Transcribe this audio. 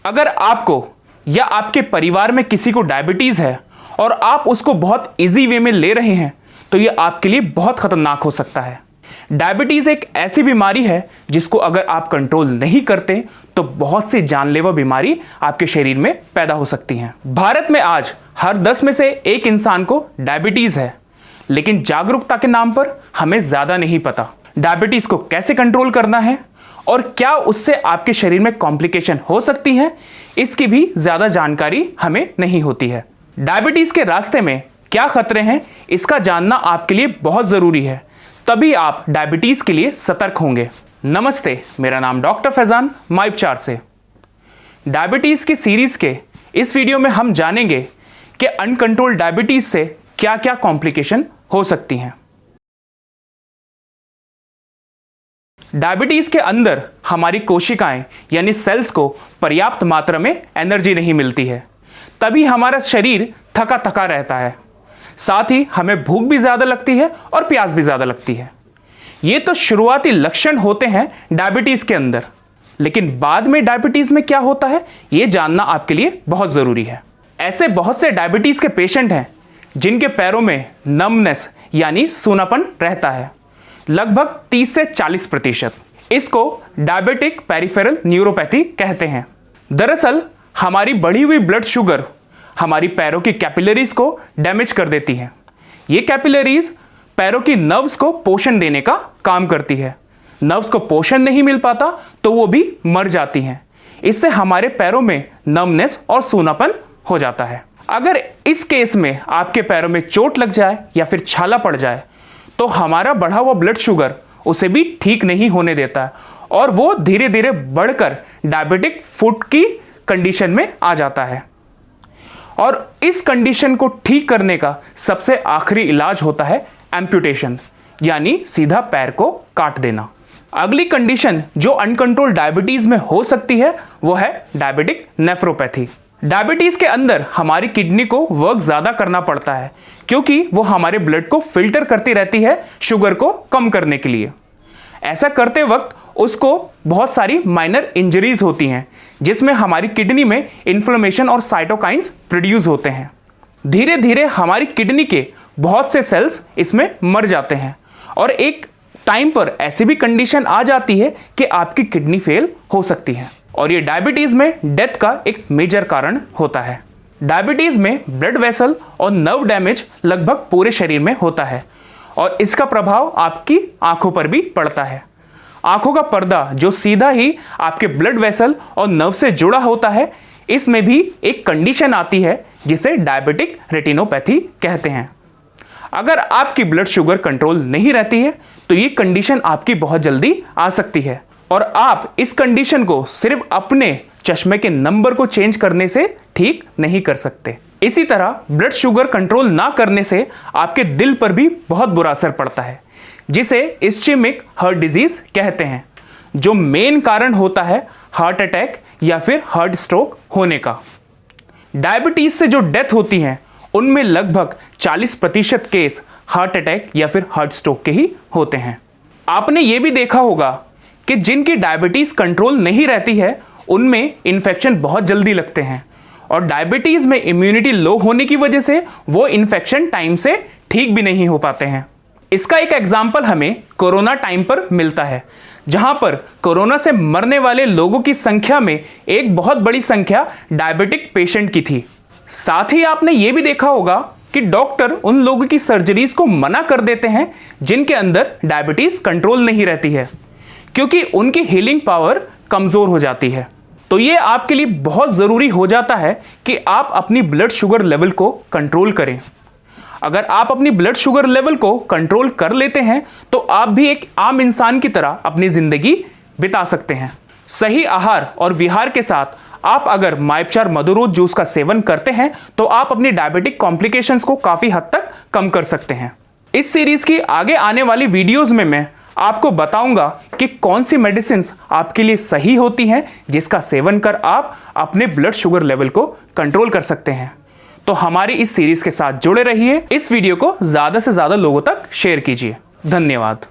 अगर आपको या आपके परिवार में किसी को डायबिटीज़ है और आप उसको बहुत इजी वे में ले रहे हैं तो ये आपके लिए बहुत खतरनाक हो सकता है। डायबिटीज़ एक ऐसी बीमारी है जिसको अगर आप कंट्रोल नहीं करते तो बहुत सी जानलेवा बीमारी आपके शरीर में पैदा हो सकती हैं। भारत में आज हर 10 में से 1 इंसान को डायबिटीज़ है, लेकिन जागरूकता के नाम पर हमें ज़्यादा नहीं पता डायबिटीज़ को कैसे कंट्रोल करना है और क्या उससे आपके शरीर में कॉम्प्लिकेशन हो सकती हैं, इसकी भी ज़्यादा जानकारी हमें नहीं होती है। डायबिटीज़ के रास्ते में क्या खतरे हैं, इसका जानना आपके लिए बहुत ज़रूरी है, तभी आप डायबिटीज़ के लिए सतर्क होंगे। नमस्ते, मेरा नाम डॉक्टर फैजान माय उपचार से। डायबिटीज़ की सीरीज़ के इस वीडियो में हम जानेंगे कि अनकंट्रोल डायबिटीज़ से क्या क्या कॉम्प्लिकेशन हो सकती हैं। डायबिटीज़ के अंदर हमारी कोशिकाएं यानी सेल्स को पर्याप्त मात्रा में एनर्जी नहीं मिलती है, तभी हमारा शरीर थका थका रहता है। साथ ही हमें भूख भी ज़्यादा लगती है और प्यास भी ज़्यादा लगती है। ये तो शुरुआती लक्षण होते हैं डायबिटीज़ के अंदर, लेकिन बाद में डायबिटीज़ में क्या होता है ये जानना आपके लिए बहुत ज़रूरी है। ऐसे बहुत से डायबिटीज़ के पेशेंट हैं जिनके पैरों में नमनेस यानी सूनापन रहता है, लगभग 30 से 40%। इसको डायबिटिक पेरिफेरल न्यूरोपैथी कहते हैं। दरअसल हमारी बढ़ी हुई ब्लड शुगर हमारी पैरों की कैपिलरीज को डैमेज कर देती है। ये कैपिलरीज पैरों की नर्व्स को पोषण देने का काम करती है। नर्व्स को पोषण नहीं मिल पाता तो वो भी मर जाती हैं। इससे हमारे पैरों में नमनेस और सूनापन हो जाता है। अगर इस केस में आपके पैरों में चोट लग जाए या फिर छाला पड़ जाए तो हमारा बढ़ा हुआ ब्लड शुगर उसे भी ठीक नहीं होने देता है और वो धीरे धीरे बढ़कर डायबिटिक फुट की कंडीशन में आ जाता है। और इस कंडीशन को ठीक करने का सबसे आखिरी इलाज होता है एम्पुटेशन, यानी सीधा पैर को काट देना। अगली कंडीशन जो अनकंट्रोल डायबिटीज़ में हो सकती है वो है डायबिटिक नेफ्रोपैथी। डायबिटीज़ के अंदर हमारी किडनी को वर्क ज़्यादा करना पड़ता है क्योंकि वो हमारे ब्लड को फिल्टर करती रहती है शुगर को कम करने के लिए। ऐसा करते वक्त उसको बहुत सारी माइनर इंजरीज होती हैं जिसमें हमारी किडनी में इन्फ्लेमेशन और साइटोकाइंस प्रोड्यूस होते हैं। धीरे धीरे हमारी किडनी के बहुत से सेल्स इसमें मर जाते हैं और एक टाइम पर ऐसी भी कंडीशन आ जाती है कि आपकी किडनी फेल हो सकती है और ये डायबिटीज़ में डेथ का एक मेजर कारण होता है। डायबिटीज़ में ब्लड वेसल और नर्व डैमेज लगभग पूरे शरीर में होता है और इसका प्रभाव आपकी आंखों पर भी पड़ता है। आंखों का पर्दा जो सीधा ही आपके ब्लड वेसल और नर्व से जुड़ा होता है, इसमें भी एक कंडीशन आती है जिसे डायबिटिक रेटिनोपैथी कहते हैं। अगर आपकी ब्लड शुगर कंट्रोल नहीं रहती है तो ये कंडीशन आपकी बहुत जल्दी आ सकती है और आप इस कंडीशन को सिर्फ अपने चश्मे के नंबर को चेंज करने से ठीक नहीं कर सकते। इसी तरह ब्लड शुगर कंट्रोल ना करने से आपके दिल पर भी बहुत बुरा असर पड़ता है, जिसे इस्चेमिक हार्ट डिजीज कहते हैं, जो मेन कारण होता है हार्ट अटैक या फिर हार्ट स्ट्रोक होने का। डायबिटीज से जो डेथ होती हैं उनमें लगभग 40% केस हार्ट अटैक या फिर हार्ट स्ट्रोक के ही होते हैं। आपने ये भी देखा होगा कि जिनकी डायबिटीज कंट्रोल नहीं रहती है उनमें इन्फेक्शन बहुत जल्दी लगते हैं और डायबिटीज में इम्यूनिटी लो होने की वजह से वो इन्फेक्शन टाइम से ठीक भी नहीं हो पाते हैं। इसका एक एग्जाम्पल हमें कोरोना टाइम पर मिलता है, जहां पर कोरोना से मरने वाले लोगों की संख्या में एक बहुत बड़ी संख्या डायबिटिक पेशेंट की थी। साथ ही आपने ये भी देखा होगा कि डॉक्टर उन लोगों की सर्जरीज को मना कर देते हैं जिनके अंदर डायबिटीज कंट्रोल नहीं रहती है, क्योंकि उनकी हीलिंग पावर कमजोर हो जाती है। तो ये आपके लिए बहुत ज़रूरी हो जाता है कि आप अपनी ब्लड शुगर लेवल को कंट्रोल करें। अगर आप अपनी ब्लड शुगर लेवल को कंट्रोल कर लेते हैं तो आप भी एक आम इंसान की तरह अपनी ज़िंदगी बिता सकते हैं। सही आहार और विहार के साथ आप अगर माय उपचार मधुरोध जूस का सेवन करते हैं तो आप अपनी डायबिटिक कॉम्प्लिकेशंस को काफ़ी हद तक कम कर सकते हैं। इस सीरीज़ की आगे आने वाली वीडियोज़ में मैं आपको बताऊंगा कि कौन सी मेडिसिन्स आपके लिए सही होती हैं जिसका सेवन कर आप अपने ब्लड शुगर लेवल को कंट्रोल कर सकते हैं। तो हमारी इस सीरीज के साथ जुड़े रहिए। इस वीडियो को ज़्यादा से ज़्यादा लोगों तक शेयर कीजिए। धन्यवाद।